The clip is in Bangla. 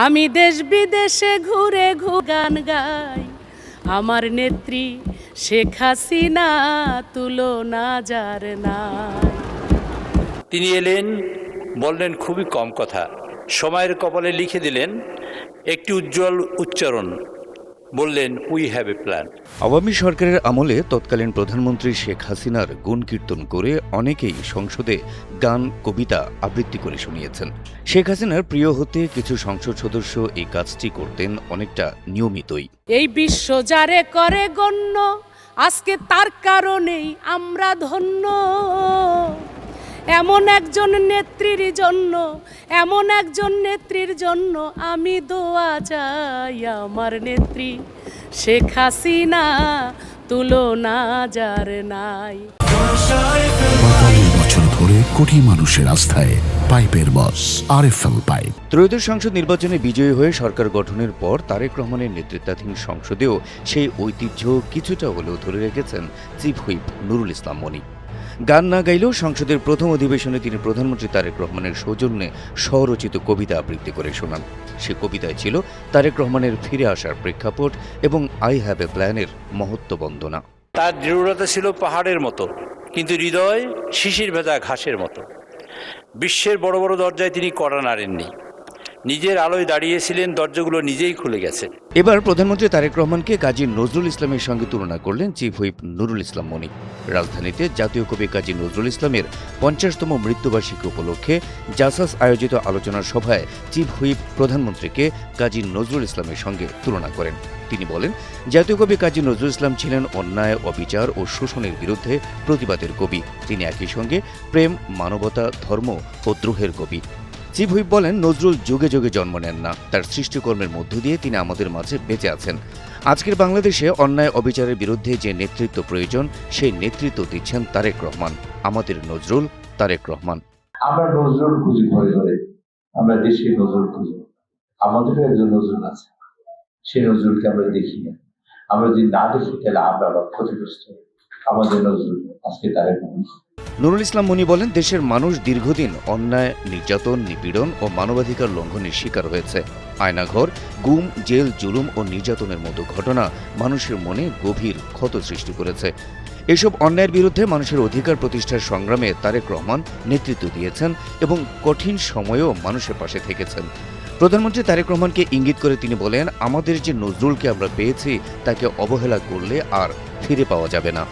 আমি দেশ বিদেশে ঘুরে গান গাই, আমার নেত্রী শেখ হাসিনা তুলনা যার নাই। তিনি এলেন, বললেন খুবই কম কথা, সময়ের কপালে লিখে দিলেন একটি উজ্জ্বল উচ্চারণ, বললেন we have a plan. Awami সরকারের আমলে তৎকালীন প্রধানমন্ত্রী শেখ হাসিনার গুণ কীর্তন করে অনেকেই সংসদে গান কবিতা আবৃত্তি করে শুনিয়েছেন। শেখ হাসিনার প্রিয় হতে কিছু সংসদ সদস্য এই কাজটি করতেন অনেকটা নিয়মিতই। এই বিশ্ব যারে করে গণ্য, আজকে তার কারণেই আমরা ধন্য। এমন একজন নেত্রীর জন্য, এমন একজন নেত্রীর জন্য আমি দোয়া চাই, আমার নেত্রী শেখ হাসিনা তুলনা যার নাই। ৪৫ বছর ধরে কোটি মানুষের আস্থায় পাইপের বস আরএফএল পাইপ। ত্রয়োদশ সংসদ নির্বাচনে বিজয়ী হয়ে সরকার গঠনের পর তারেক রহমানের নেতৃত্বাধীন সংসদেও সেই ঐতিহ্য কিছুটা হলেও ধরে রেখেছেন চিফ হুইপ নুরুল ইসলাম মনি। গান না গাইলেও সংসদের প্রথম অধিবেশনে তিনি প্রধানমন্ত্রী তারেক রহমানের সৌজন্যে স্বরচিত কবিতা আবৃত্তি করে শোনান। সে কবিতায় ছিল তারেক রহমানের ফিরে আসার প্রেক্ষাপট এবং আই হ্যাভ এ প্ল্যানের মহত্ব বন্দনা। তার দৃঢ়তা ছিল পাহাড়ের মতো, কিন্তু হৃদয় শিশির ভেজা ঘাসের মতো। বিশ্বের বড় বড় দরজায় তিনি কড়া নাড়েননি, নিজের আলোয় দাঁড়িয়েছিলেন, দরজাগুলো নিজেই খুলে গেছে। এবার প্রধানমন্ত্রী তারেক রহমানকে কাজী নজরুল ইসলামের সঙ্গে তুলনা করলেন চিফ হুইপ নুরুল ইসলাম মনি। রাজধানীতে জাতীয় কবি কাজী নজরুল ইসলামের ৫০তম মৃত্যুবার্ষিকী উপলক্ষে জাসাস আয়োজিত আলোচনা সভায় চিফ হুইপ প্রধানমন্ত্রীকে কাজী নজরুল ইসলামের সঙ্গে তুলনা করেন। তিনি বলেন, জাতীয় কবি কাজী নজরুল ইসলাম ছিলেন অন্যায়, অবিচার ও শোষণের বিরুদ্ধে প্রতিবাদের কবি। তিনি একই সঙ্গে প্রেম, মানবতা, ধর্ম ও দ্রোহের কবি। চিফ হুইপ বলেন, নজরুল যুগে যুগে জন্ম নেন না, তার সৃষ্টিকর্মের মধ্য দিয়ে তিনি আমাদের মাঝে বেঁচে আছেন। আজকের বাংলাদেশে অন্যায় অবিচারের বিরুদ্ধে যে নেতৃত্ব প্রয়োজন, সেই নেতৃত্ব দিচ্ছেন তারেক রহমান, আমাদের নজরুল তারেক রহমান। আমরা নজরুল খুঁজি ঘরে ঘরে, আমরা দেশে নজরুল খুঁজি। আমাদেরও একজন নজরুল আছে, সেই নজরুলকে আমরা দেখি না। আমরা যদি না দেখি তাহলে আমরা আবার ক্ষতিগ্রস্ত। আমাদের নজরুল আজকে তারেক রহমান। নুরুল ইসলাম মনি বলেন, দেশের মানুষ দীর্ঘদিন অন্যায়, নির্যাতন, নিপীড়ন ও মানবাধিকার লঙ্ঘনের শিকার হয়েছে। আয়নাঘর, গুম, জেল, জুলুম ও নির্যাতনের মতো ঘটনা মানুষের মনে গভীর ক্ষত সৃষ্টি করেছে। এসব অন্যায়ের বিরুদ্ধে মানুষের অধিকার প্রতিষ্ঠার সংগ্রামে তারেক রহমান নেতৃত্ব দিয়েছেন এবং কঠিন সময়েও মানুষের পাশে থেকেছেন। প্রধানমন্ত্রী তারেক রহমানকে ইঙ্গিত করে তিনি বলেন, আমাদের যে নজরুলকে আমরা পেয়েছি তাকে অবহেলা করলে আর ফিরে পাওয়া যাবে না।